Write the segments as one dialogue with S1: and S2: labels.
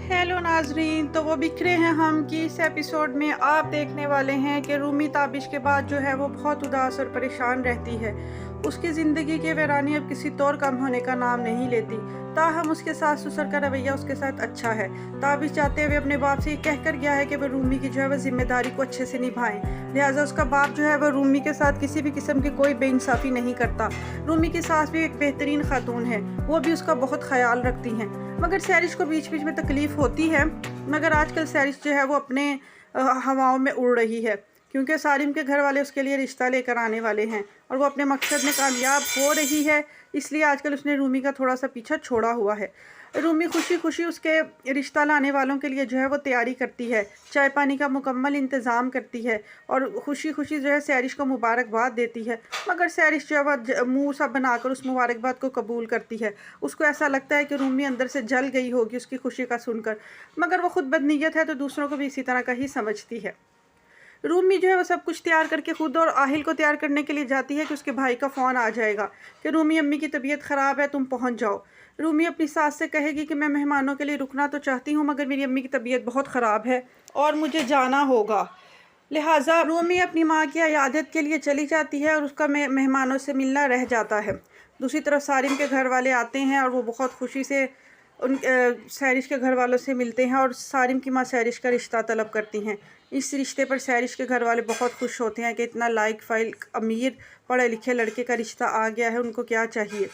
S1: Hello नाजरीन, तो वो बिखरे हैं हम कि इस एपिसोड में आप देखने वाले हैं कि रूमी ताबिश के बाद जो है वो बहुत उदास और परेशान रहती है। उसकी ज़िंदगी की वीरानी अब किसी तौर कम होने का नाम नहीं लेती। ताहम उसके सास ससुर का रवैया उसके साथ अच्छा है। ताबिश जाते हुए अपने बाप से ये कहकर गया है कि वह रूमी की जो है वह जिम्मेदारी को अच्छे से निभाएं। लिहाजा उसका बाप जो है वह रूमी के साथ किसी भी किस्म की कोई बेइंसाफ़ी नहीं करता। रूमी की सास भी एक बेहतरीन खातून है, वो भी उसका बहुत ख्याल रखती हैं। मगर सैरिश को बीच बीच में तकलीफ़ होती है। मगर आजकल सैरिश जो है वो अपने हवाओं में उड़ रही है, क्योंकि सारिम के घर वाले उसके लिए रिश्ता लेकर आने वाले हैं और वो अपने मकसद में कामयाब हो रही है। इसलिए आजकल उसने रूमी का थोड़ा सा पीछा छोड़ा हुआ है। रूमी खुशी खुशी उसके रिश्ता लाने वालों के लिए जो है वो तैयारी करती है, चाय पानी का मुकम्मल इंतज़ाम करती है और खुशी खुशी जो है सैरिश को मुबारकबाद देती है। मगर सैरिश जो है वह मुँह सा बनाकर उस मुबारकबाद को कबूल करती है। उसको ऐसा लगता है कि रूमी अंदर से जल गई होगी उसकी खुशी का सुनकर, मगर वो खुद बदनीयत है तो दूसरों को भी इसी तरह का ही समझती है। रूमी जो है वो सब कुछ तैयार करके खुद और आहिल को तैयार करने के लिए जाती है कि उसके भाई का फ़ोन आ जाएगा कि रूमी अम्मी की तबीयत ख़राब है, तुम पहुंच जाओ। रूमी अपनी सास से कहेगी कि मैं मेहमानों के लिए रुकना तो चाहती हूँ, मगर मेरी अम्मी की तबीयत बहुत ख़राब है और मुझे जाना होगा। लिहाजा रूमी अपनी माँ की इयादत के लिए चली जाती है और उसका मेहमानों से मिलना रह जाता है। दूसरी तरफ सारिम के घर वाले आते हैं और वो बहुत खुशी से उन सैरिश के घर वालों से मिलते हैं और सारिम की माँ सैरिश का रिश्ता तलब करती हैं। इस रिश्ते पर सैरिश के घर वाले बहुत खुश होते हैं कि इतना लाइक फाइल अमीर पढ़े लिखे लड़के का रिश्ता आ गया है, उनको क्या चाहिए।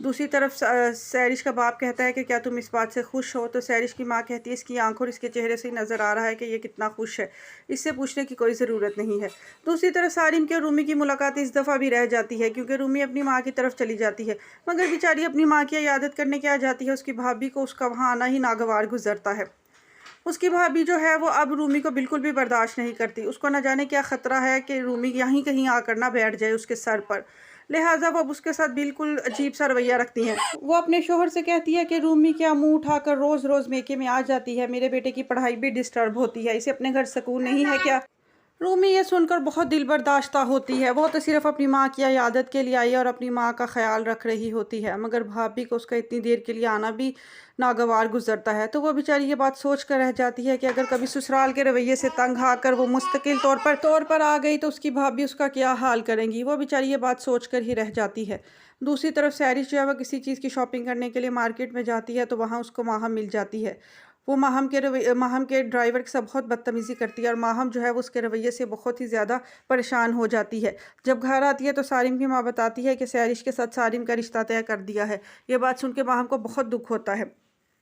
S1: दूसरी तरफ सैरिश का बाप कहता है कि क्या तुम इस बात से खुश हो, तो सैरिश की माँ कहती है इसकी आंखों और इसके चेहरे से नज़र आ रहा है कि ये कितना खुश है, इससे पूछने की कोई ज़रूरत नहीं है। दूसरी तरफ सारिम के और रूमी की मुलाकात इस दफ़ा भी रह जाती है, क्योंकि रूमी अपनी माँ की तरफ चली जाती है, मगर बेचारी अपनी माँ की इयादत करने क्या जाती है, उसकी भाभी को उसका वहाँ आना ही नागवार गुजरता है। उसकी भाभी जो है वो अब रूमी को बिल्कुल भी बर्दाश्त नहीं करती। उसको न जाने क्या ख़तरा है कि रूमी यहीं कहीं आकर ना बैठ जाए उसके सर पर। लिहाजा वो अब उसके साथ बिल्कुल अजीब सा रवैया रखती हैं। वो अपने शोहर से कहती है कि रूमी क्या मुंह उठाकर रोज़ रोज़ मेके में आ जाती है, मेरे बेटे की पढ़ाई भी डिस्टर्ब होती है, इसे अपने घर सुकून नहीं है क्या। रूमी ये सुनकर बहुत दिल बर्दाश्ता होती है। वो तो सिर्फ अपनी माँ की इयादत के लिए आई और अपनी माँ का ख्याल रख रही होती है, मगर भाभी को उसका इतनी देर के लिए आना भी नागवार गुजरता है। तो वो बेचारी ये बात सोच कर रह जाती है कि अगर कभी ससुराल के रवैये से तंग आकर वो मुस्तकिल तौर पर आ गई तो उसकी भाभी उसका क्या हाल करेंगी। वो बेचारी ये बात सोच कर ही रह जाती है। दूसरी तरफ सैरिश जो है वह किसी चीज़ की शॉपिंग करने के लिए मार्केट में जाती है, तो वहाँ उसको माहम मिल जाती है। वो माहम के ड्राइवर के साथ बहुत बदतमीज़ी करती है और माहम जो है वो उसके रवैये से बहुत ही ज़्यादा परेशान हो जाती है। जब घर आती है तो सारिम की माँ बताती है कि सैरिश के साथ सारिम का रिश्ता तय कर दिया है। ये बात सुन के माहम को बहुत दुख होता है।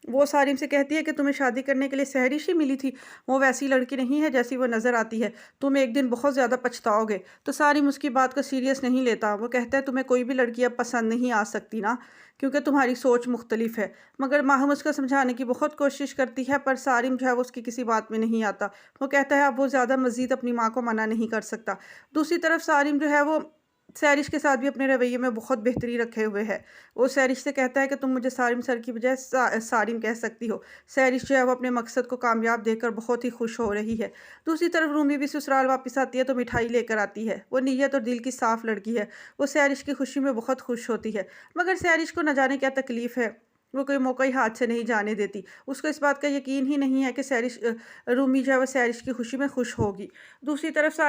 S1: वो सारिम से कहती है कि तुम्हें शादी करने के लिए सहरिश ही मिली थी, वो वैसी लड़की नहीं है जैसी वो नज़र आती है, तुम एक दिन बहुत ज़्यादा पछताओगे। तो सारिम उसकी बात को सीरियस नहीं लेता। वो कहता है तुम्हें कोई भी लड़की अब पसंद नहीं आ सकती ना, क्योंकि तुम्हारी सोच मुख्तलिफ है। मगर माहम उसका समझाने की बहुत कोशिश करती है, पर सारिम जो है वो उसकी किसी बात में नहीं आता। वो कहता है अब वो ज़्यादा मज़ीद अपनी माँ को मना नहीं कर सकता। दूसरी तरफ सारिम जो है वो सैरिश के साथ भी अपने रवैये में बहुत बेहतरी रखे हुए है। वो सैरिश से कहता है कि तुम मुझे सारिम सर की बजाय सारिम कह सकती हो। सैरिश जो है वो अपने मकसद को कामयाब देखकर बहुत ही खुश हो रही है। दूसरी तरफ रूमी भी ससुराल वापस आती है तो मिठाई लेकर आती है। वो नीयत और दिल की साफ़ लड़की है। वो सैरिश की खुशी में बहुत खुश होती है, मगर सैरिश को न जाने क्या तकलीफ़ है, वो कोई मौका ही हाथ से नहीं जाने देती। उसको इस बात का यकीन ही नहीं है कि रूमी जो है वो सैरिश की खुशी में खुश होगी। दूसरी तरफ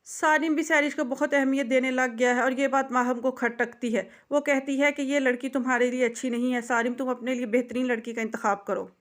S1: सारिम भी सैरिश को बहुत अहमियत देने लग गया है और ये बात माहम को खटकती है। वो कहती है कि ये लड़की तुम्हारे लिए अच्छी नहीं है, सारिम तुम अपने लिए बेहतरीन लड़की का इंतखाब करो।